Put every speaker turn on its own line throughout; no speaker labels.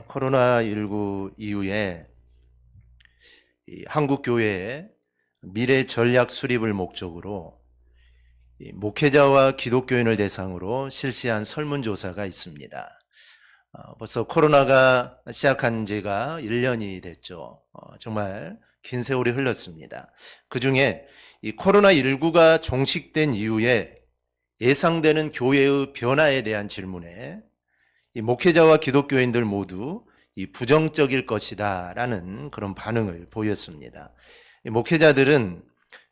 코로나19 이후에 이 한국 교회의 미래 전략 수립을 목적으로 이 목회자와 기독교인을 대상으로 실시한 설문조사가 있습니다. 벌써 코로나가 시작한 지가 1년이 됐죠. 정말 긴 세월이 흘렀습니다. 그 중에 이 코로나19가 종식된 이후에 예상되는 교회의 변화에 대한 질문에 이 목회자와 기독교인들 모두 이 부정적일 것이다 라는 그런 반응을 보였습니다. 이 목회자들은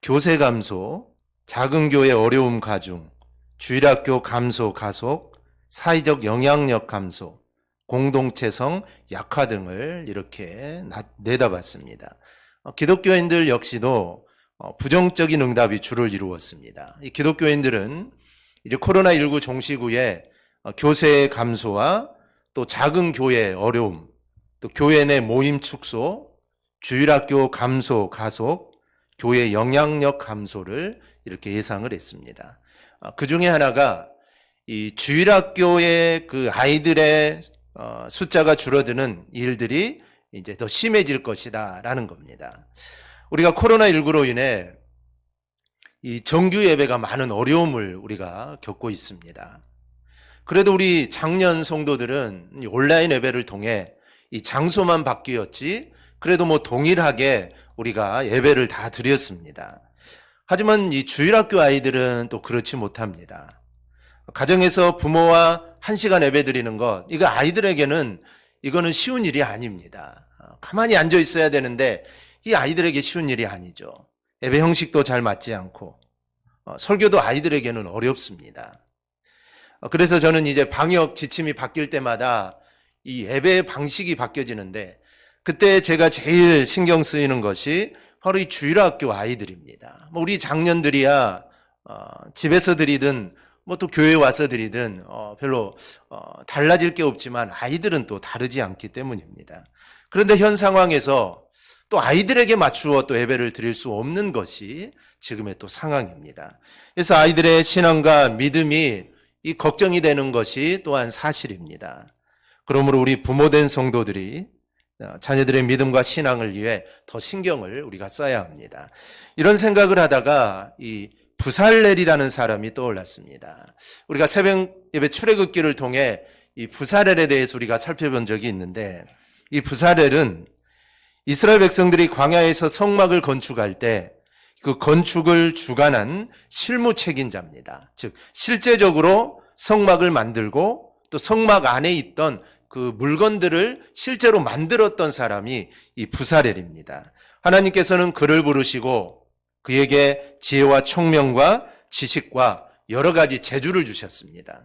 교세 감소, 작은 교회 어려움 가중, 주일학교 감소 가속, 사회적 영향력 감소, 공동체성 약화 등을 이렇게 내다봤습니다. 기독교인들 역시도 부정적인 응답이 주를 이루었습니다. 이 기독교인들은 이제 코로나19 종식 후에 교세 감소와 또 작은 교회 어려움, 또 교회 내 모임 축소, 주일학교 감소 가속, 교회 영향력 감소를 이렇게 예상을 했습니다. 그 중에 하나가 이 주일학교의 그 아이들의 숫자가 줄어드는 일들이 이제 더 심해질 것이다라는 겁니다. 우리가 코로나19로 인해 이 정규 예배가 많은 어려움을 우리가 겪고 있습니다. 그래도 우리 작년 성도들은 온라인 예배를 통해 이 장소만 바뀌었지 그래도 동일하게 우리가 예배를 다 드렸습니다. 하지만 이 주일학교 아이들은 또 그렇지 못합니다. 가정에서 부모와 1시간 예배 드리는 것, 이거 아이들에게는 이거는 쉬운 일이 아닙니다. 가만히 앉아 있어야 되는데 이 아이들에게 쉬운 일이 아니죠. 예배 형식도 잘 맞지 않고 설교도 아이들에게는 어렵습니다. 그래서 저는 이제 방역 지침이 바뀔 때마다 이 예배 방식이 바뀌어지는데 그때 제가 제일 신경 쓰이는 것이 바로 이 주일학교 아이들입니다. 우리 장년들이야 집에서 드리든 또 교회 와서 드리든 별로 달라질 게 없지만 아이들은 또 다르지 않기 때문입니다. 그런데 현 상황에서 또 아이들에게 맞추어 또 예배를 드릴 수 없는 것이 지금의 또 상황입니다. 그래서 아이들의 신앙과 믿음이 이 걱정이 되는 것이 또한 사실입니다. 그러므로 우리 부모된 성도들이 자녀들의 믿음과 신앙을 위해 더 신경을 우리가 써야 합니다. 이런 생각을 하다가 이 부살렐이라는 사람이 떠올랐습니다. 우리가 새벽 예배 출애굽기를 통해 이 부살렐에 대해서 우리가 살펴본 적이 있는데 이 부살렐은 이스라엘 백성들이 광야에서 성막을 건축할 때 그 건축을 주관한 실무 책임자입니다. 즉 실제적으로 성막을 만들고 또 성막 안에 있던 그 물건들을 실제로 만들었던 사람이 이 부살렐입니다. 하나님께서는 그를 부르시고 그에게 지혜와 총명과 지식과 여러 가지 재주를 주셨습니다.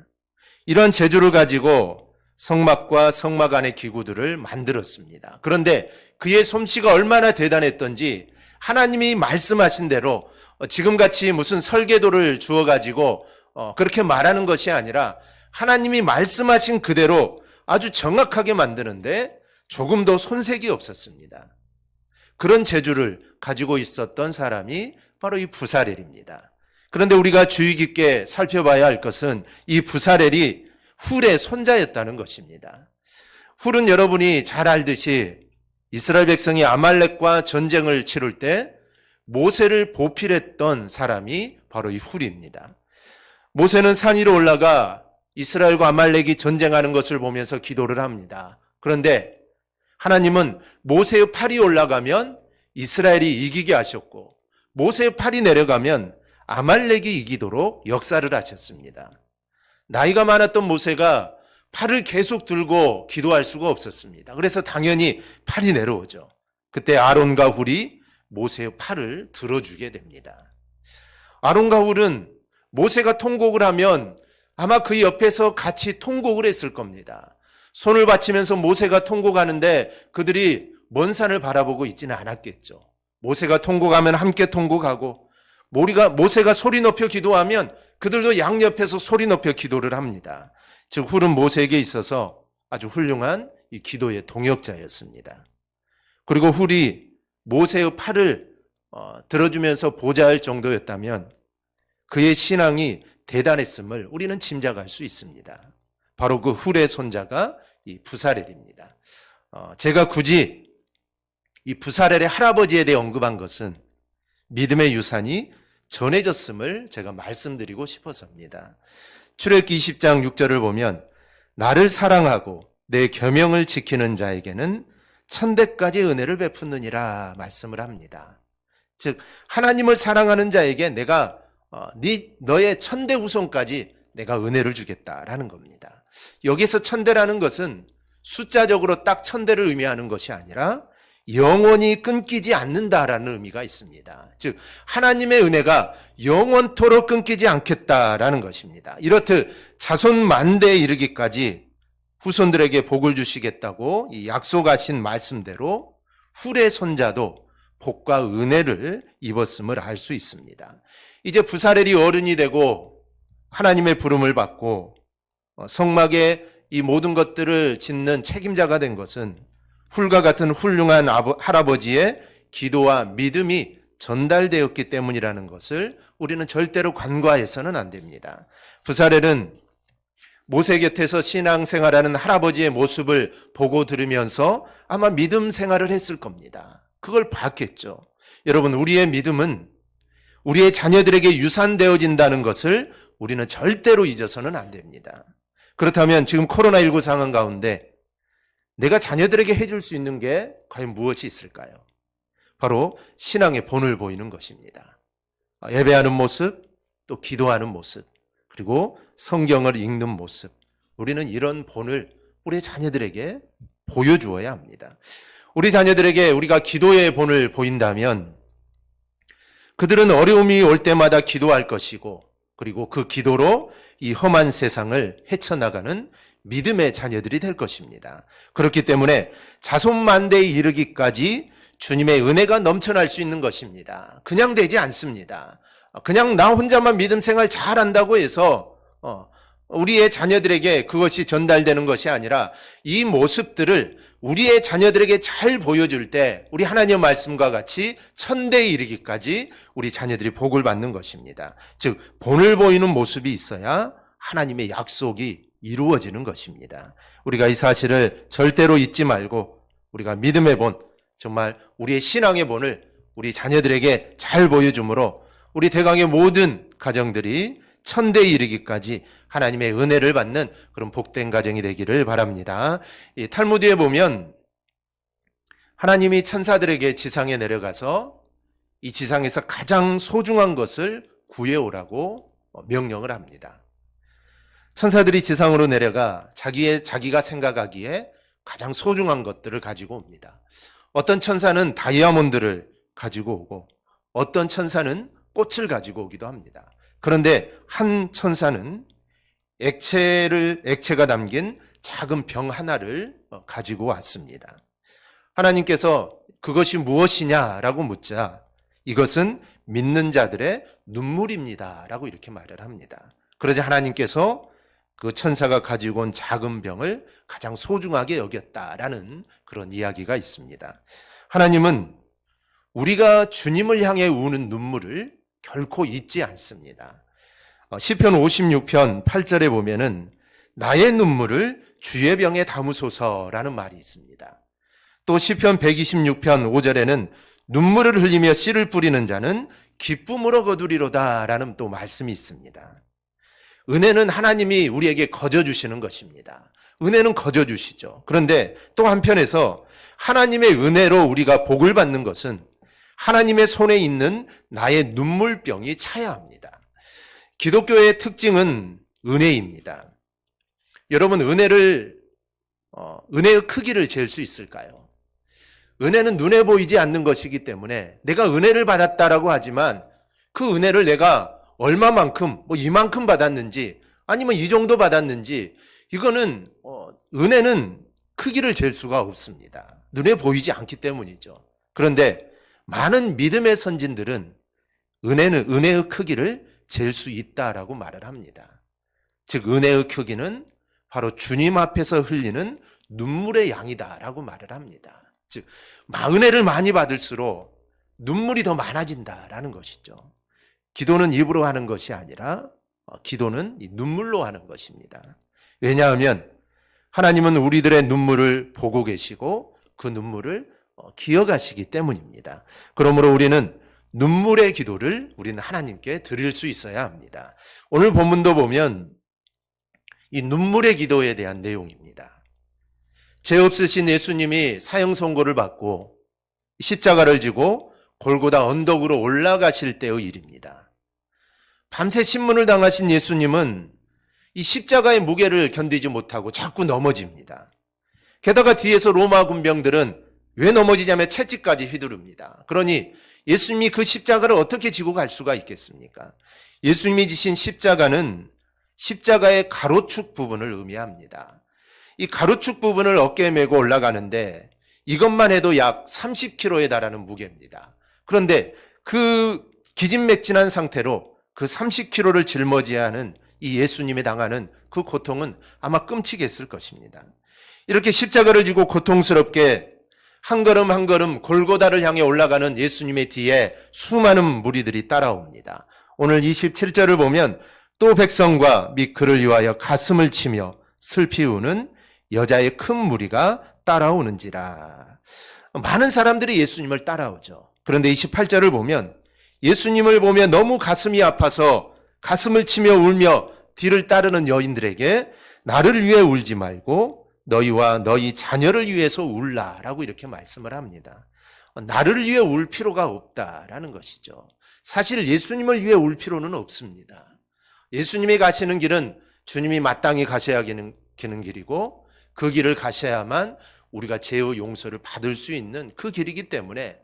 이런 재주를 가지고 성막과 성막 안의 기구들을 만들었습니다. 그런데 그의 솜씨가 얼마나 대단했던지 하나님이 말씀하신 대로 지금같이 무슨 설계도를 주어가지고 그렇게 말하는 것이 아니라 하나님이 말씀하신 그대로 아주 정확하게 만드는데 조금도 손색이 없었습니다. 그런 재주를 가지고 있었던 사람이 바로 이 부살렐입니다. 그런데 우리가 주의 깊게 살펴봐야 할 것은 이 부살렐이 훌의 손자였다는 것입니다. 훌은 여러분이 잘 알듯이 이스라엘 백성이 아말렉과 전쟁을 치를 때 모세를 보필했던 사람이 바로 이 훌입니다. 모세는 산 위로 올라가 이스라엘과 아말렉이 전쟁하는 것을 보면서 기도를 합니다. 그런데 하나님은 모세의 팔이 올라가면 이스라엘이 이기게 하셨고 모세의 팔이 내려가면 아말렉이 이기도록 역사를 하셨습니다. 나이가 많았던 모세가 팔을 계속 들고 기도할 수가 없었습니다. 그래서 당연히 팔이 내려오죠. 그때 아론과 훌이 모세의 팔을 들어주게 됩니다. 아론과 훌은 모세가 통곡을 하면 아마 그 옆에서 같이 통곡을 했을 겁니다. 손을 받치면서 모세가 통곡하는데 그들이 먼 산을 바라보고 있지는 않았겠죠. 모세가 통곡하면 함께 통곡하고 모세가 소리 높여 기도하면 그들도 양옆에서 소리 높여 기도를 합니다. 즉 훌은 모세에게 있어서 아주 훌륭한 이 기도의 동역자였습니다. 그리고 훌이 모세의 팔을 들어주면서 보좌할 정도였다면 그의 신앙이 대단했음을 우리는 짐작할 수 있습니다. 바로 그 훌의 손자가 이 부사렐입니다. 제가 굳이 이 부사렐의 할아버지에 대해 언급한 것은 믿음의 유산이 전해졌음을 제가 말씀드리고 싶어서입니다. 출애굽기 20장 6절을 보면 나를 사랑하고 내 계명을 지키는 자에게는 천대까지 은혜를 베푸느니라 말씀을 합니다. 즉 하나님을 사랑하는 자에게 내가 너의 천대 후손까지 내가 은혜를 주겠다라는 겁니다. 여기서 천대라는 것은 숫자적으로 딱 천대를 의미하는 것이 아니라 영원히 끊기지 않는다라는 의미가 있습니다. 즉 하나님의 은혜가 영원토록 끊기지 않겠다라는 것입니다. 이렇듯 자손 만대에 이르기까지 후손들에게 복을 주시겠다고 이 약속하신 말씀대로 후레 손자도 복과 은혜를 입었음을 알 수 있습니다. 이제 부사렐이 어른이 되고 하나님의 부름을 받고 성막의 이 모든 것들을 짓는 책임자가 된 것은 훌과 같은 훌륭한 할아버지의 기도와 믿음이 전달되었기 때문이라는 것을 우리는 절대로 간과해서는 안 됩니다. 부사렐은 모세 곁에서 신앙생활하는 할아버지의 모습을 보고 들으면서 아마 믿음 생활을 했을 겁니다. 그걸 봤겠죠. 여러분, 우리의 믿음은 우리의 자녀들에게 유산되어진다는 것을 우리는 절대로 잊어서는 안 됩니다. 그렇다면 지금 코로나19 상황 가운데 내가 자녀들에게 해줄 수 있는 게 과연 무엇이 있을까요? 바로 신앙의 본을 보이는 것입니다. 예배하는 모습, 또 기도하는 모습, 그리고 성경을 읽는 모습. 우리는 이런 본을 우리 자녀들에게 보여주어야 합니다. 우리 자녀들에게 우리가 기도의 본을 보인다면 그들은 어려움이 올 때마다 기도할 것이고, 그리고 그 기도로 이 험한 세상을 헤쳐나가는 믿음의 자녀들이 될 것입니다. 그렇기 때문에 자손만대에 이르기까지 주님의 은혜가 넘쳐날 수 있는 것입니다. 그냥 되지 않습니다. 그냥 나 혼자만 믿음 생활 잘한다고 해서 우리의 자녀들에게 그것이 전달되는 것이 아니라 이 모습들을 우리의 자녀들에게 잘 보여줄 때 우리 하나님의 말씀과 같이 천대에 이르기까지 우리 자녀들이 복을 받는 것입니다. 즉 본을 보이는 모습이 있어야 하나님의 약속이 이루어지는 것입니다. 우리가 이 사실을 절대로 잊지 말고 우리가 믿음의 본, 정말 우리의 신앙의 본을 우리 자녀들에게 잘 보여주므로 우리 대강의 모든 가정들이 천대에 이르기까지 하나님의 은혜를 받는 그런 복된 가정이 되기를 바랍니다. 이 탈무드에 보면 하나님이 천사들에게 지상에 내려가서 이 지상에서 가장 소중한 것을 구해오라고 명령을 합니다. 천사들이 지상으로 내려가 자기가 생각하기에 가장 소중한 것들을 가지고 옵니다. 어떤 천사는 다이아몬드를 가지고 오고 어떤 천사는 꽃을 가지고 오기도 합니다. 그런데 한 천사는 액체가 담긴 작은 병 하나를 가지고 왔습니다. 하나님께서 그것이 무엇이냐라고 묻자 이것은 믿는 자들의 눈물입니다 라고 이렇게 말을 합니다. 그러자 하나님께서 그 천사가 가지고 온 작은 병을 가장 소중하게 여겼다라는 그런 이야기가 있습니다. 하나님은 우리가 주님을 향해 우는 눈물을 결코 잊지 않습니다. 시편 56편 8절에 보면은 나의 눈물을 주의 병에 담으소서라는 말이 있습니다. 또 시편 126편 5절에는 눈물을 흘리며 씨를 뿌리는 자는 기쁨으로 거두리로다라는 또 말씀이 있습니다. 은혜는 하나님이 우리에게 거저 주시는 것입니다. 은혜는 거저 주시죠. 그런데 또 한편에서 하나님의 은혜로 우리가 복을 받는 것은 하나님의 손에 있는 나의 눈물병이 차야 합니다. 기독교의 특징은 은혜입니다. 여러분, 은혜의 크기를 잴 수 있을까요? 은혜는 눈에 보이지 않는 것이기 때문에 내가 은혜를 받았다라고 하지만 그 은혜를 내가 얼마만큼, 이만큼 받았는지 아니면 이 정도 받았는지 이거는 은혜는 크기를 잴 수가 없습니다. 눈에 보이지 않기 때문이죠. 그런데 많은 믿음의 선진들은 은혜의 크기를 잴 수 있다라고 말을 합니다. 즉 은혜의 크기는 바로 주님 앞에서 흘리는 눈물의 양이다라고 말을 합니다. 즉 은혜를 많이 받을수록 눈물이 더 많아진다라는 것이죠. 기도는 입으로 하는 것이 아니라 기도는 눈물로 하는 것입니다. 왜냐하면 하나님은 우리들의 눈물을 보고 계시고 그 눈물을 기억하시기 때문입니다. 그러므로 우리는 눈물의 기도를 우리는 하나님께 드릴 수 있어야 합니다. 오늘 본문도 보면 이 눈물의 기도에 대한 내용입니다. 죄 없으신 예수님이 사형 선고를 받고 십자가를 지고 골고다 언덕으로 올라가실 때의 일입니다. 밤새 신문을 당하신 예수님은 이 십자가의 무게를 견디지 못하고 자꾸 넘어집니다. 게다가 뒤에서 로마 군병들은 왜 넘어지냐며 채찍까지 휘두릅니다. 그러니 예수님이 그 십자가를 어떻게 지고 갈 수가 있겠습니까? 예수님이 지신 십자가는 십자가의 가로축 부분을 의미합니다. 이 가로축 부분을 어깨에 메고 올라가는데 이것만 해도 약 30kg에 달하는 무게입니다. 그런데 그 기진맥진한 상태로 그 30kg를 짊어져야 하는 이 예수님이 당하는 그 고통은 아마 끔찍했을 것입니다. 이렇게 십자가를 지고 고통스럽게 한 걸음 한 걸음 골고다를 향해 올라가는 예수님의 뒤에 수많은 무리들이 따라옵니다. 오늘 27절을 보면 또 백성과 및 그를 위하여 가슴을 치며 슬피 우는 여자의 큰 무리가 따라오는지라. 많은 사람들이 예수님을 따라오죠. 그런데 28절을 보면 예수님을 보며 너무 가슴이 아파서 가슴을 치며 울며 뒤를 따르는 여인들에게 나를 위해 울지 말고 너희와 너희 자녀를 위해서 울라라고 이렇게 말씀을 합니다. 나를 위해 울 필요가 없다라는 것이죠. 사실 예수님을 위해 울 필요는 없습니다. 예수님이 가시는 길은 주님이 마땅히 가셔야 하는 길이고 그 길을 가셔야만 우리가 죄의 용서를 받을 수 있는 그 길이기 때문에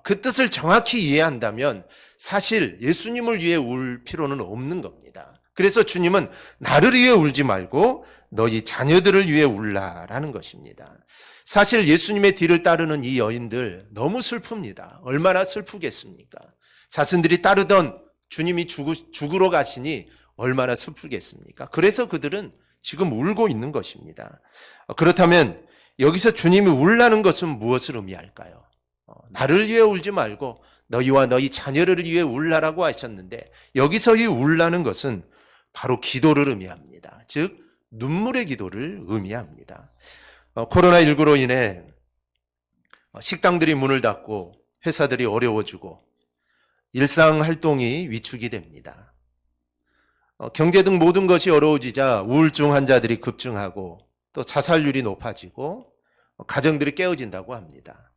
그 뜻을 정확히 이해한다면 사실 예수님을 위해 울 필요는 없는 겁니다. 그래서 주님은 나를 위해 울지 말고 너희 자녀들을 위해 울라라는 것입니다. 사실 예수님의 뒤를 따르는 이 여인들 너무 슬픕니다. 얼마나 슬프겠습니까? 자신들이 따르던 주님이 죽으러 가시니 얼마나 슬프겠습니까? 그래서 그들은 지금 울고 있는 것입니다. 그렇다면 여기서 주님이 울라는 것은 무엇을 의미할까요? 나를 위해 울지 말고 너희와 너희 자녀를 위해 울라라고 하셨는데 여기서 이 울라는 것은 바로 기도를 의미합니다. 즉 눈물의 기도를 의미합니다. 코로나19로 인해 식당들이 문을 닫고 회사들이 어려워지고 일상 활동이 위축이 됩니다. 경제 등 모든 것이 어려워지자 우울증 환자들이 급증하고 또 자살률이 높아지고 가정들이 깨어진다고 합니다.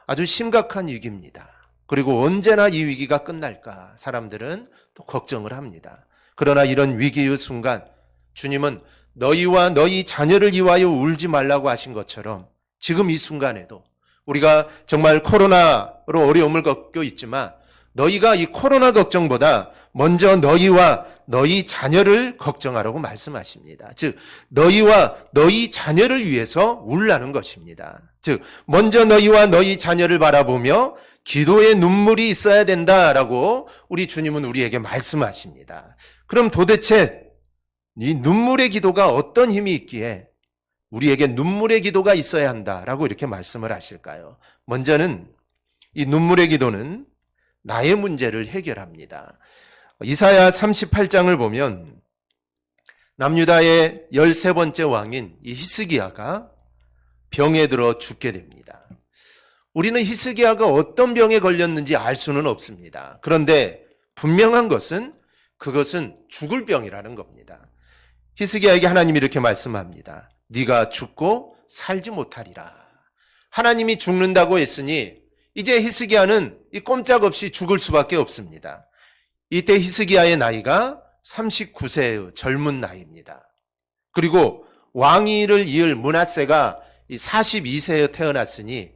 아주 심각한 위기입니다. 그리고 언제나 이 위기가 끝날까 사람들은 또 걱정을 합니다. 그러나 이런 위기의 순간 주님은 너희와 너희 자녀를 위하여 울지 말라고 하신 것처럼 지금 이 순간에도 우리가 정말 코로나로 어려움을 겪고 있지만 너희가 이 코로나 걱정보다 먼저 너희와 너희 자녀를 걱정하라고 말씀하십니다. 즉 너희와 너희 자녀를 위해서 울라는 것입니다. 즉 먼저 너희와 너희 자녀를 바라보며 기도의 눈물이 있어야 된다라고 우리 주님은 우리에게 말씀하십니다. 그럼 도대체 이 눈물의 기도가 어떤 힘이 있기에 우리에게 눈물의 기도가 있어야 한다라고 이렇게 말씀을 하실까요? 먼저는 이 눈물의 기도는 나의 문제를 해결합니다. 이사야 38장을 보면 남유다의 13번째 왕인 이 히스기야가 병에 들어 죽게 됩니다. 우리는 히스기야가 어떤 병에 걸렸는지 알 수는 없습니다. 그런데 분명한 것은 그것은 죽을 병이라는 겁니다. 히스기야에게 하나님이 이렇게 말씀합니다. 네가 죽고 살지 못하리라. 하나님이 죽는다고 했으니 이제 히스기야는 이 꼼짝없이 죽을 수밖에 없습니다. 이때 히스기야의 나이가 39세의 젊은 나이입니다. 그리고 왕위를 이을 므낫세가 42세에 태어났으니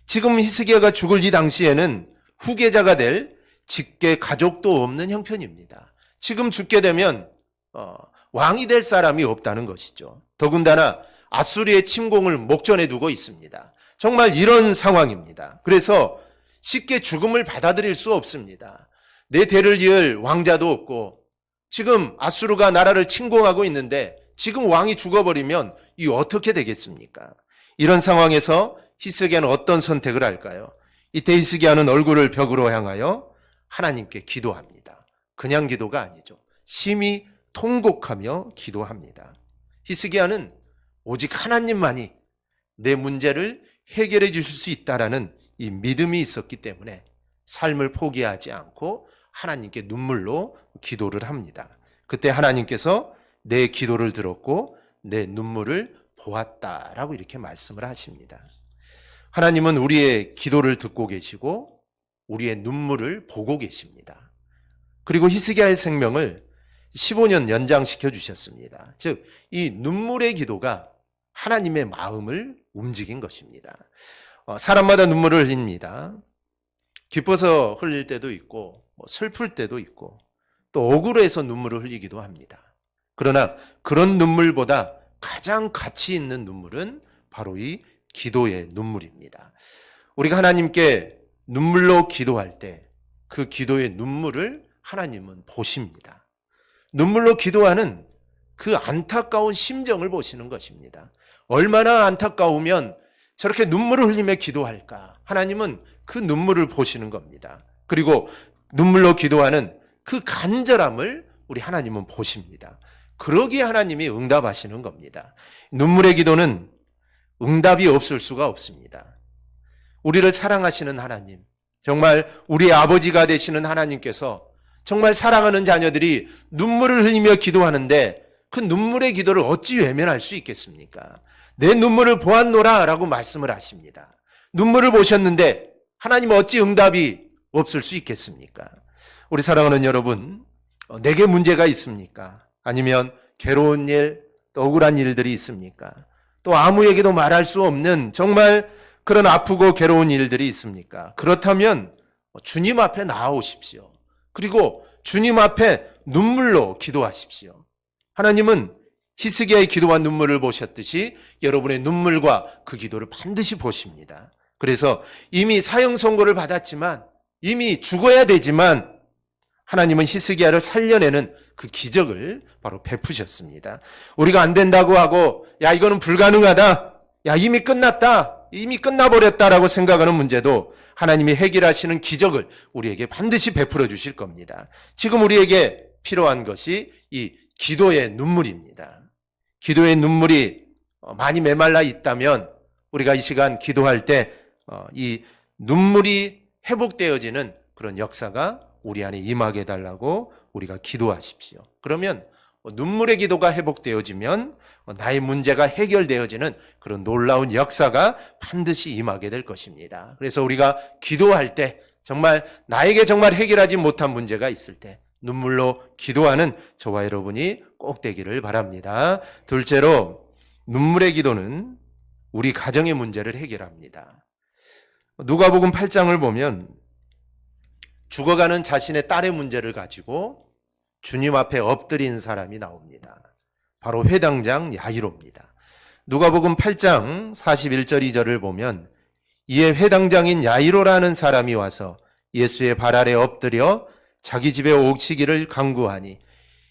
지금 히스기야가 죽을 이 당시에는 후계자가 될 직계 가족도 없는 형편입니다. 지금 죽게 되면 왕이 될 사람이 없다는 것이죠. 더군다나 아수리의 침공을 목전에 두고 있습니다. 정말 이런 상황입니다. 그래서 쉽게 죽음을 받아들일 수 없습니다. 내 대를 이을 왕자도 없고 지금 아수르가 나라를 침공하고 있는데 지금 왕이 죽어버리면 이 어떻게 되겠습니까? 이런 상황에서 히스기야는 어떤 선택을 할까요? 이때 히스기야는 얼굴을 벽으로 향하여 하나님께 기도합니다. 그냥 기도가 아니죠. 심히 통곡하며 기도합니다. 히스기야는 오직 하나님만이 내 문제를 해결해 주실 수 있다라는 이 믿음이 있었기 때문에 삶을 포기하지 않고 하나님께 눈물로 기도를 합니다. 그때 하나님께서 내 기도를 들었고 내 눈물을 보았다라고 이렇게 말씀을 하십니다. 하나님은 우리의 기도를 듣고 계시고 우리의 눈물을 보고 계십니다. 그리고 히스기야의 생명을 15년 연장시켜 주셨습니다. 즉, 이 눈물의 기도가 하나님의 마음을 움직인 것입니다. 사람마다 눈물을 흘립니다. 기뻐서 흘릴 때도 있고 슬플 때도 있고 또 억울해서 눈물을 흘리기도 합니다. 그러나 그런 눈물보다 가장 가치 있는 눈물은 바로 이 기도의 눈물입니다. 우리가 하나님께 눈물로 기도할 때 그 기도의 눈물을 하나님은 보십니다. 눈물로 기도하는 그 안타까운 심정을 보시는 것입니다. 얼마나 안타까우면 저렇게 눈물을 흘리며 기도할까? 하나님은 그 눈물을 보시는 겁니다. 그리고 눈물로 기도하는 그 간절함을 우리 하나님은 보십니다. 그러기에 하나님이 응답하시는 겁니다. 눈물의 기도는 응답이 없을 수가 없습니다. 우리를 사랑하시는 하나님, 정말 우리의 아버지가 되시는 하나님께서 정말 사랑하는 자녀들이 눈물을 흘리며 기도하는데 그 눈물의 기도를 어찌 외면할 수 있겠습니까? 내 눈물을 보았노라 라고 말씀을 하십니다. 눈물을 보셨는데 하나님 어찌 응답이 없을 수 있겠습니까? 우리 사랑하는 여러분, 내게 문제가 있습니까? 아니면 괴로운 일, 또 억울한 일들이 있습니까? 또 아무에게도 말할 수 없는 정말 그런 아프고 괴로운 일들이 있습니까? 그렇다면 주님 앞에 나아오십시오. 그리고 주님 앞에 눈물로 기도하십시오. 하나님은 히스기야의 기도와 눈물을 보셨듯이 여러분의 눈물과 그 기도를 반드시 보십니다. 그래서 이미 사형 선고를 받았지만 이미 죽어야 되지만 하나님은 히스기야를 살려내는 그 기적을 바로 베푸셨습니다. 우리가 안 된다고 하고 야 이거는 불가능하다, 야 이미 끝났다, 이미 끝나버렸다라고 생각하는 문제도 하나님이 해결하시는 기적을 우리에게 반드시 베풀어 주실 겁니다. 지금 우리에게 필요한 것이 이 기도의 눈물입니다. 기도의 눈물이 많이 메말라 있다면 우리가 이 시간 기도할 때 이 눈물이 회복되어지는 그런 역사가 우리 안에 임하게 해달라고 우리가 기도하십시오. 그러면 눈물의 기도가 회복되어지면 나의 문제가 해결되어지는 그런 놀라운 역사가 반드시 임하게 될 것입니다. 그래서 우리가 기도할 때 정말 나에게 정말 해결하지 못한 문제가 있을 때 눈물로 기도하는 저와 여러분이 꼭 되기를 바랍니다. 둘째로 눈물의 기도는 우리 가정의 문제를 해결합니다. 누가복음 8장을 보면 죽어가는 자신의 딸의 문제를 가지고 주님 앞에 엎드린 사람이 나옵니다. 바로 회당장 야이로입니다. 누가복음 8장 41절 2절을 보면 이에 회당장인 야이로라는 사람이 와서 예수의 발 아래 엎드려 자기 집에 오시기를 간구하니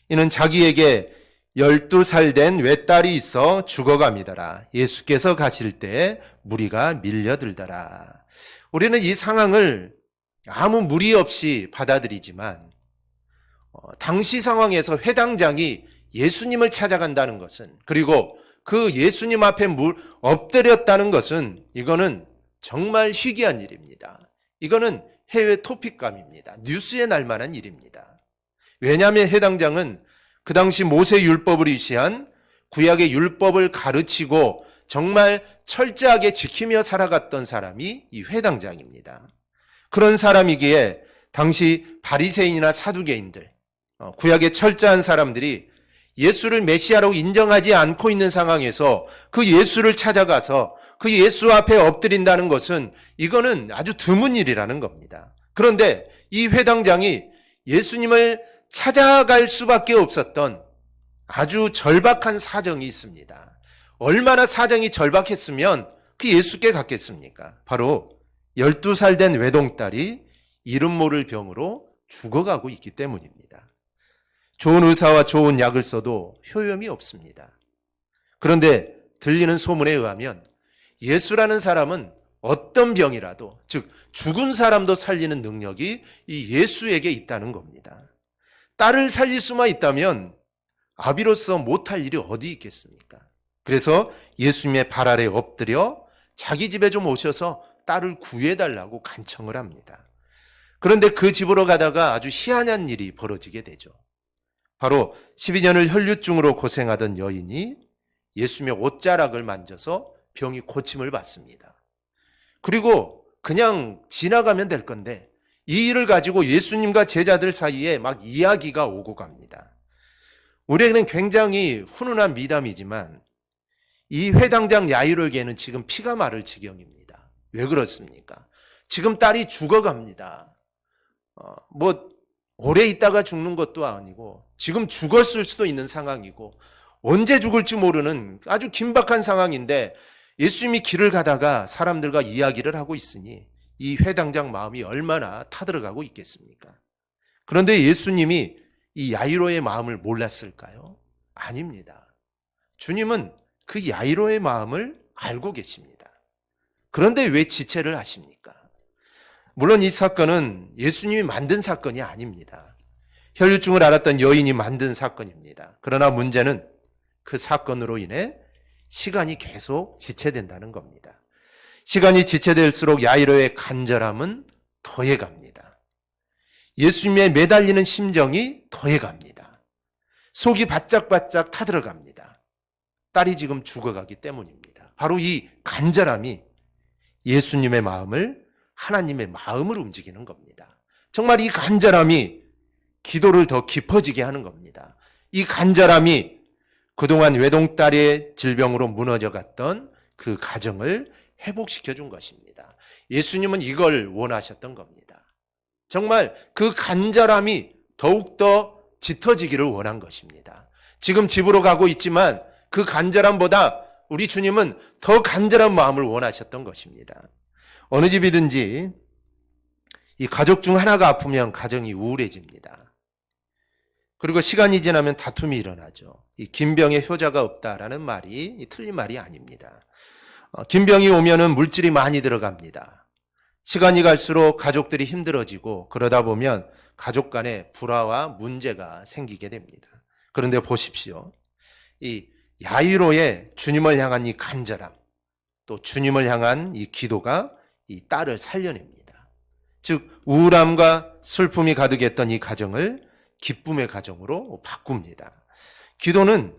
이는 자기에게 12살 된 외딸이 있어 죽어갑니다라. 예수께서 가실 때 무리가 밀려들더라. 우리는 이 상황을 아무 무리 없이 받아들이지만 당시 상황에서 회당장이 예수님을 찾아간다는 것은, 그리고 그 예수님 앞에 엎드렸다는 것은 이거는 정말 희귀한 일입니다. 이거는 해외 토픽감입니다. 뉴스에 날 만한 일입니다. 왜냐하면 회당장은 그 당시 모세 율법을 위시한 구약의 율법을 가르치고 정말 철저하게 지키며 살아갔던 사람이 이 회당장입니다. 그런 사람이기에 당시 바리새인이나 사두개인들, 구약의 철저한 사람들이 예수를 메시아로 인정하지 않고 있는 상황에서 그 예수를 찾아가서 그 예수 앞에 엎드린다는 것은 이거는 아주 드문 일이라는 겁니다. 그런데 이 회당장이 예수님을 찾아갈 수밖에 없었던 아주 절박한 사정이 있습니다. 얼마나 사정이 절박했으면 그 예수께 갔겠습니까? 바로 12살 된 외동딸이 이름 모를 병으로 죽어가고 있기 때문입니다. 좋은 의사와 좋은 약을 써도 효용이 없습니다. 그런데 들리는 소문에 의하면 예수라는 사람은 어떤 병이라도, 즉 죽은 사람도 살리는 능력이 이 예수에게 있다는 겁니다. 딸을 살릴 수만 있다면 아비로서 못할 일이 어디 있겠습니까? 그래서 예수님의 발 아래 엎드려 자기 집에 좀 오셔서 딸을 구해달라고 간청을 합니다. 그런데 그 집으로 가다가 아주 희한한 일이 벌어지게 되죠. 바로 12년을 혈류증으로 고생하던 여인이 예수님의 옷자락을 만져서 병이 고침을 받습니다. 그리고 그냥 지나가면 될 건데 이 일을 가지고 예수님과 제자들 사이에 막 이야기가 오고 갑니다. 우리에게는 굉장히 훈훈한 미담이지만 이 회당장 야이로에게는 지금 피가 마를 지경입니다. 왜 그렇습니까? 지금 딸이 죽어갑니다. 오래 있다가 죽는 것도 아니고 지금 죽었을 수도 있는 상황이고 언제 죽을지 모르는 아주 긴박한 상황인데 예수님이 길을 가다가 사람들과 이야기를 하고 있으니 이 회당장 마음이 얼마나 타들어가고 있겠습니까? 그런데 예수님이 이 야이로의 마음을 몰랐을까요? 아닙니다. 주님은 그 야이로의 마음을 알고 계십니다. 그런데 왜 지체를 하십니까? 물론 이 사건은 예수님이 만든 사건이 아닙니다. 혈류증을 앓았던 여인이 만든 사건입니다. 그러나 문제는 그 사건으로 인해 시간이 계속 지체된다는 겁니다. 시간이 지체될수록 야이로의 간절함은 더해갑니다. 예수님에 매달리는 심정이 더해갑니다. 속이 바짝바짝 타들어갑니다. 딸이 지금 죽어가기 때문입니다. 바로 이 간절함이 예수님의 마음을 하나님의 마음을 움직이는 겁니다. 정말 이 간절함이 기도를 더 깊어지게 하는 겁니다. 이 간절함이 그동안 외동딸의 질병으로 무너져갔던 그 가정을 회복시켜 준 것입니다. 예수님은 이걸 원하셨던 겁니다. 정말 그 간절함이 더욱더 짙어지기를 원한 것입니다. 지금 집으로 가고 있지만 그 간절함보다 우리 주님은 더 간절한 마음을 원하셨던 것입니다. 어느 집이든지 이 가족 중 하나가 아프면 가정이 우울해집니다. 그리고 시간이 지나면 다툼이 일어나죠. 이 긴병에 효자가 없다라는 말이 틀린 말이 아닙니다. 긴병이 오면은 물질이 많이 들어갑니다. 시간이 갈수록 가족들이 힘들어지고 그러다 보면 가족 간에 불화와 문제가 생기게 됩니다. 그런데 보십시오. 이 야이로의 주님을 향한 이 간절함, 또 주님을 향한 이 기도가 이 딸을 살려냅니다. 즉 우울함과 슬픔이 가득했던 이 가정을 기쁨의 가정으로 바꿉니다. 기도는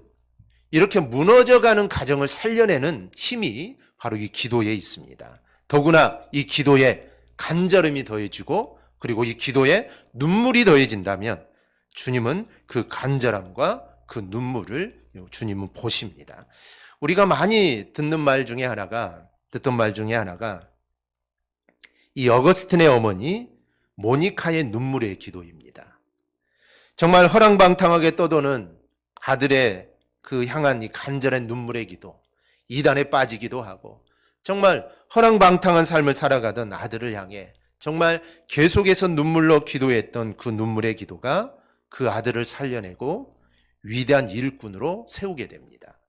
이렇게 무너져가는 가정을 살려내는 힘이 바로 이 기도에 있습니다. 더구나 이 기도에 간절함이 더해지고 그리고 이 기도에 눈물이 더해진다면 주님은 그 간절함과 그 눈물을 주님은 보십니다. 우리가 많이 듣던 말 중에 하나가 이 어거스틴의 어머니 모니카의 눈물의 기도입니다. 정말 허랑방탕하게 떠도는 아들의 그 향한 이 간절한 눈물의 기도, 이단에 빠지기도 하고 정말 허랑방탕한 삶을 살아가던 아들을 향해 정말 계속해서 눈물로 기도했던 그 눈물의 기도가 그 아들을 살려내고 위대한 일꾼으로 세우게 됩니다.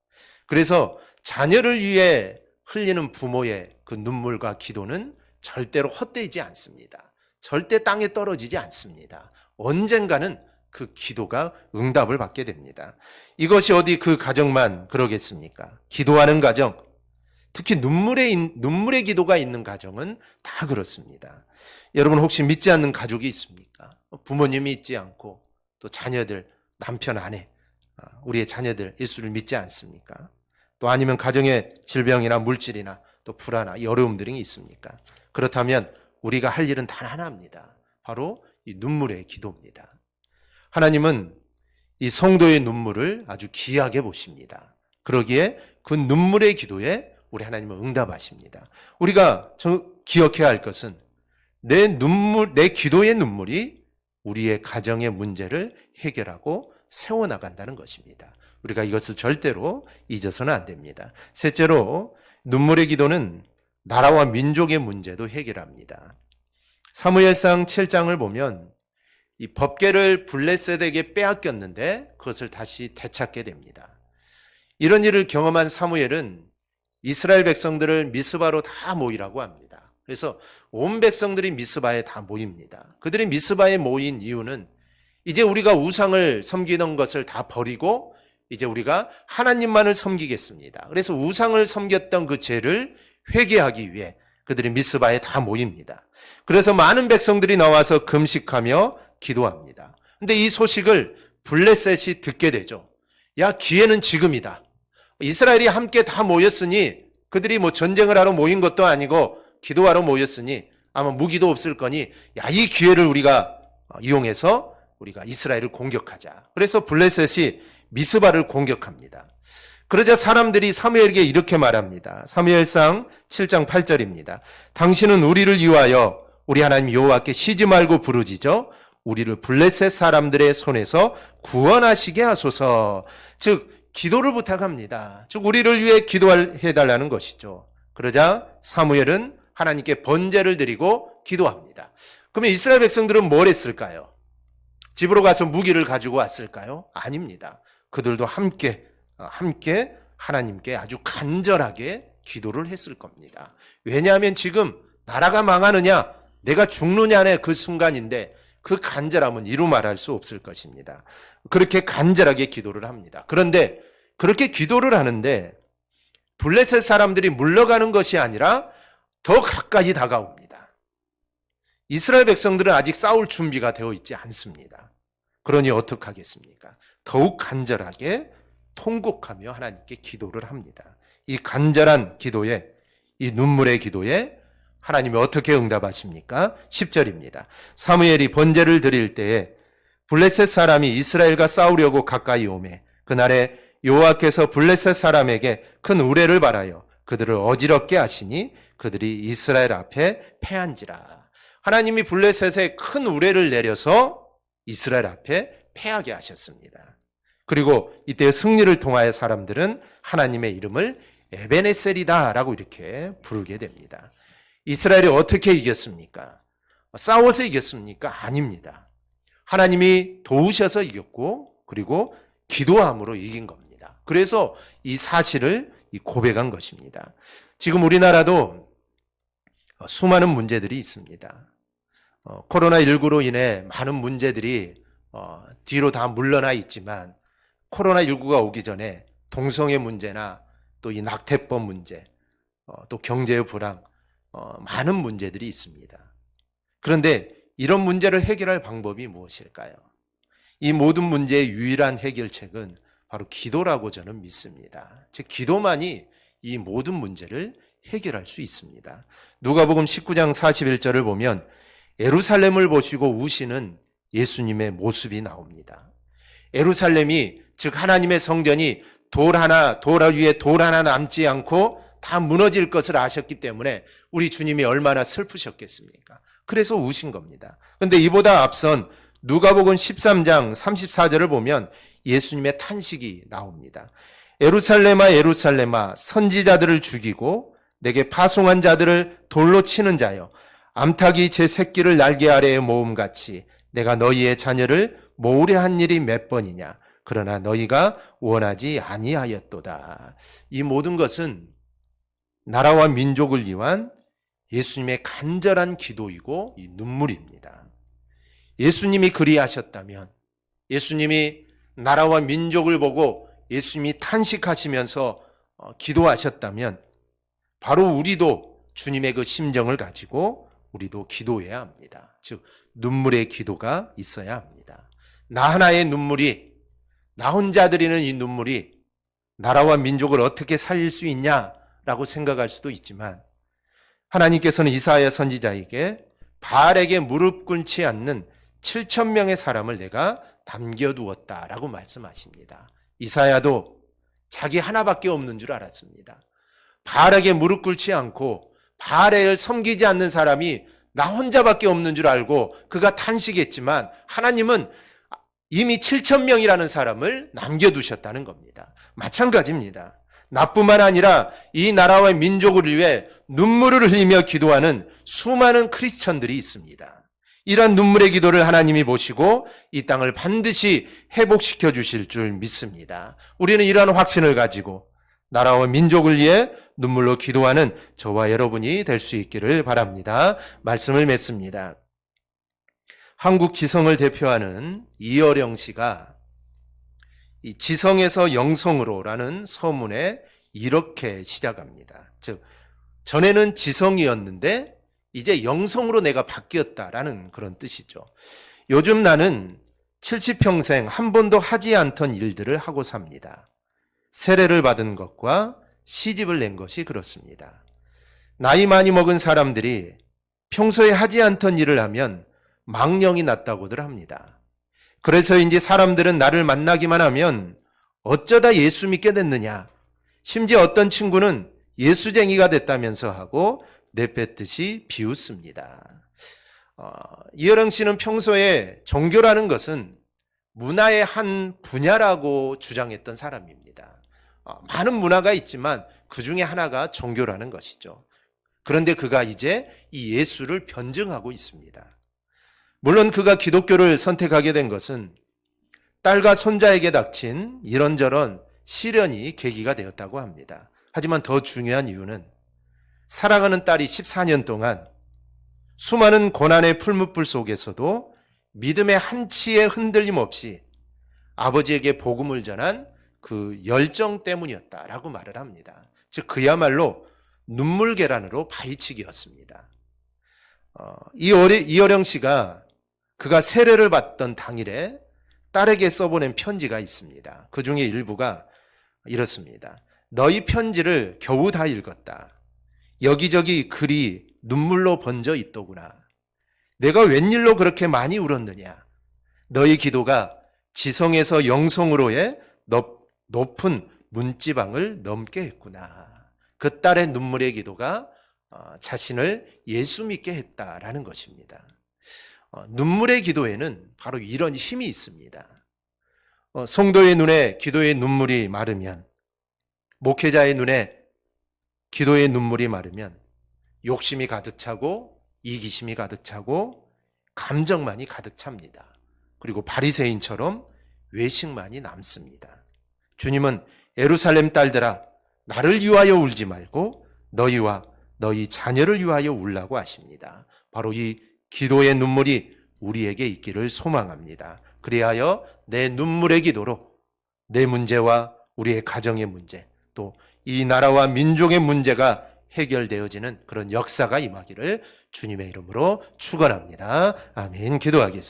그래서 자녀를 위해 흘리는 부모의 그 눈물과 기도는 절대로 헛되지 않습니다. 절대 땅에 떨어지지 않습니다. 언젠가는 그 기도가 응답을 받게 됩니다. 이것이 어디 그 가정만 그러겠습니까? 기도하는 가정, 특히 눈물의 기도가 있는 가정은 다 그렇습니다. 여러분 혹시 믿지 않는 가족이 있습니까? 부모님이 있지 않고 또 자녀들, 남편, 아내, 우리의 자녀들 예수를 믿지 않습니까? 또 아니면 가정에 질병이나 물질이나 또 불화나 어려움들이 있습니까? 그렇다면 우리가 할 일은 단 하나입니다. 바로 이 눈물의 기도입니다. 하나님은 이 성도의 눈물을 아주 귀하게 보십니다. 그러기에 그 눈물의 기도에 우리 하나님은 응답하십니다. 우리가 기억해야 할 것은 내 기도의 눈물이 우리의 가정의 문제를 해결하고 세워나간다는 것입니다. 우리가 이것을 절대로 잊어서는 안 됩니다. 셋째로 눈물의 기도는 나라와 민족의 문제도 해결합니다. 사무엘상 7장을 보면 이 법궤를 블레셋에게 빼앗겼는데 그것을 다시 되찾게 됩니다. 이런 일을 경험한 사무엘은 이스라엘 백성들을 미스바로 다 모이라고 합니다. 그래서 온 백성들이 미스바에 다 모입니다. 그들이 미스바에 모인 이유는 이제 우리가 우상을 섬기던 것을 다 버리고 이제 우리가 하나님만을 섬기겠습니다. 그래서 우상을 섬겼던 그 죄를 회개하기 위해 그들이 미스바에 다 모입니다. 그래서 많은 백성들이 나와서 금식하며 기도합니다. 근데 이 소식을 블레셋이 듣게 되죠. 야, 기회는 지금이다. 이스라엘이 함께 다 모였으니, 그들이 뭐 전쟁을 하러 모인 것도 아니고 기도하러 모였으니 아마 무기도 없을 거니, 야, 이 기회를 우리가 이용해서 우리가 이스라엘을 공격하자. 그래서 블레셋이 미스바를 공격합니다. 그러자 사람들이 사무엘에게 이렇게 말합니다. 사무엘상 7장 8절입니다. 당신은 우리를 위하여 우리 하나님 여호와께 쉬지 말고 부르짖어 우리를 블레셋 사람들의 손에서 구원하시게 하소서. 즉 기도를 부탁합니다. 즉 우리를 위해 기도해달라는 것이죠. 그러자 사무엘은 하나님께 번제를 드리고 기도합니다. 그러면 이스라엘 백성들은 뭘 했을까요? 집으로 가서 무기를 가지고 왔을까요? 아닙니다. 그들도 함께 하나님께 아주 간절하게 기도를 했을 겁니다. 왜냐하면 지금 나라가 망하느냐, 내가 죽느냐의 그 순간인데 그 간절함은 이루 말할 수 없을 것입니다. 그렇게 간절하게 기도를 합니다. 그런데 그렇게 기도를 하는데 블레셋 사람들이 물러가는 것이 아니라 더 가까이 다가옵니다. 이스라엘 백성들은 아직 싸울 준비가 되어 있지 않습니다. 그러니 어떡하겠습니까? 더욱 간절하게 통곡하며 하나님께 기도를 합니다. 이 간절한 기도에, 이 눈물의 기도에 하나님이 어떻게 응답하십니까? 10절입니다. 사무엘이 번제를 드릴 때에 블레셋 사람이 이스라엘과 싸우려고 가까이 오매 그날에 여호와께서 블레셋 사람에게 큰 우레를 발하여 그들을 어지럽게 하시니 그들이 이스라엘 앞에 패한지라. 하나님이 블레셋에 큰 우레를 내려서 이스라엘 앞에 패하게 하셨습니다. 그리고 이때 승리를 통하여 사람들은 하나님의 이름을 에베네셀이다 라고 이렇게 부르게 됩니다. 이스라엘이 어떻게 이겼습니까? 싸워서 이겼습니까? 아닙니다. 하나님이 도우셔서 이겼고 그리고 기도함으로 이긴 겁니다. 그래서 이 사실을 고백한 것입니다. 지금 우리나라도 수많은 문제들이 있습니다. 코로나19로 인해 많은 문제들이 뒤로 다 물러나 있지만 코로나19가 오기 전에 동성애 문제나 또 이 낙태법 문제, 또 경제의 불황, 많은 문제들이 있습니다. 그런데 이런 문제를 해결할 방법이 무엇일까요? 이 모든 문제의 유일한 해결책은 바로 기도라고 저는 믿습니다. 즉 기도만이 이 모든 문제를 해결할 수 있습니다. 누가복음 19장 41절을 보면 예루살렘을 보시고 우시는 예수님의 모습이 나옵니다. 예루살렘이, 즉 하나님의 성전이 돌 위에 돌 하나 남지 않고 다 무너질 것을 아셨기 때문에 우리 주님이 얼마나 슬프셨겠습니까? 그래서 우신 겁니다. 그런데 이보다 앞선 누가복음 13장 34절을 보면 예수님의 탄식이 나옵니다. 예루살렘아 예루살렘아 선지자들을 죽이고 내게 파송한 자들을 돌로 치는 자여, 암탉이 제 새끼를 날개 아래에 모음같이 내가 너희의 자녀를 모으려 한 일이 몇 번이냐. 그러나 너희가 원하지 아니하였도다. 이 모든 것은 나라와 민족을 위한 예수님의 간절한 기도이고 이 눈물입니다. 예수님이 그리하셨다면, 예수님이 나라와 민족을 보고 예수님이 탄식하시면서 기도하셨다면 바로 우리도 주님의 그 심정을 가지고 우리도 기도해야 합니다. 즉 눈물의 기도가 있어야 합니다. 나 하나의 눈물이, 나 혼자 드리는 이 눈물이 나라와 민족을 어떻게 살릴 수 있냐라고 생각할 수도 있지만 하나님께서는 이사야 선지자에게 바알에게 무릎 꿇지 않는 7,000명의 사람을 내가 남겨두었다라고 말씀하십니다. 이사야도 자기 하나밖에 없는 줄 알았습니다. 바알에게 무릎 꿇지 않고 바알을 섬기지 않는 사람이 나 혼자밖에 없는 줄 알고 그가 탄식했지만 하나님은 이미 7,000명이라는 사람을 남겨두셨다는 겁니다. 마찬가지입니다. 나뿐만 아니라 이 나라와 민족을 위해 눈물을 흘리며 기도하는 수많은 크리스천들이 있습니다. 이러한 눈물의 기도를 하나님이 보시고 이 땅을 반드시 회복시켜 주실 줄 믿습니다. 우리는 이러한 확신을 가지고 나라와 민족을 위해 눈물로 기도하는 저와 여러분이 될 수 있기를 바랍니다. 말씀을 맺습니다. 한국 지성을 대표하는 이어령 씨가 이 지성에서 영성으로라는 서문에 이렇게 시작합니다. 즉 전에는 지성이었는데 이제 영성으로 내가 바뀌었다라는 그런 뜻이죠. 요즘 나는 70평생 한 번도 하지 않던 일들을 하고 삽니다. 세례를 받은 것과 시집을 낸 것이 그렇습니다. 나이 많이 먹은 사람들이 평소에 하지 않던 일을 하면 망령이 났다고들 합니다. 그래서인지 사람들은 나를 만나기만 하면 어쩌다 예수 믿게 됐느냐, 심지어 어떤 친구는 예수쟁이가 됐다면서 하고 내뱉듯이 비웃습니다. 이어령 씨는 평소에 종교라는 것은 문화의 한 분야라고 주장했던 사람입니다. 많은 문화가 있지만 그 중에 하나가 종교라는 것이죠. 그런데 그가 이제 이 예수를 변증하고 있습니다. 물론 그가 기독교를 선택하게 된 것은 딸과 손자에게 닥친 이런저런 시련이 계기가 되었다고 합니다. 하지만 더 중요한 이유는 사랑하는 딸이 14년 동안 수많은 고난의 풀무불 속에서도 믿음의 한치의 흔들림 없이 아버지에게 복음을 전한 그 열정 때문이었다라고 말을 합니다. 즉 그야말로 눈물 계란으로 바위치기였습니다. 이어령 씨가 그가 세례를 받던 당일에 딸에게 써보낸 편지가 있습니다. 그 중에 일부가 이렇습니다. 너희 편지를 겨우 다 읽었다. 여기저기 글이 눈물로 번져 있더구나. 내가 웬일로 그렇게 많이 울었느냐. 너희 기도가 지성에서 영성으로의 높은 문지방을 넘게 했구나. 그 딸의 눈물의 기도가 자신을 예수 믿게 했다라는 것입니다. 눈물의 기도에는 바로 이런 힘이 있습니다. 성도의 눈에 기도의 눈물이 마르면, 목회자의 눈에 기도의 눈물이 마르면 욕심이 가득 차고 이기심이 가득 차고 감정만이 가득 찹니다. 그리고 바리새인처럼 외식만이 남습니다. 주님은 예루살렘 딸들아 나를 위하여 울지 말고 너희와 너희 자녀를 위하여 울라고 하십니다. 바로 이 기도의 눈물이 우리에게 있기를 소망합니다. 그리하여 내 눈물의 기도로 내 문제와 우리의 가정의 문제, 또 이 나라와 민족의 문제가 해결되어지는 그런 역사가 임하기를 주님의 이름으로 축원합니다. 아멘. 기도하겠습니다.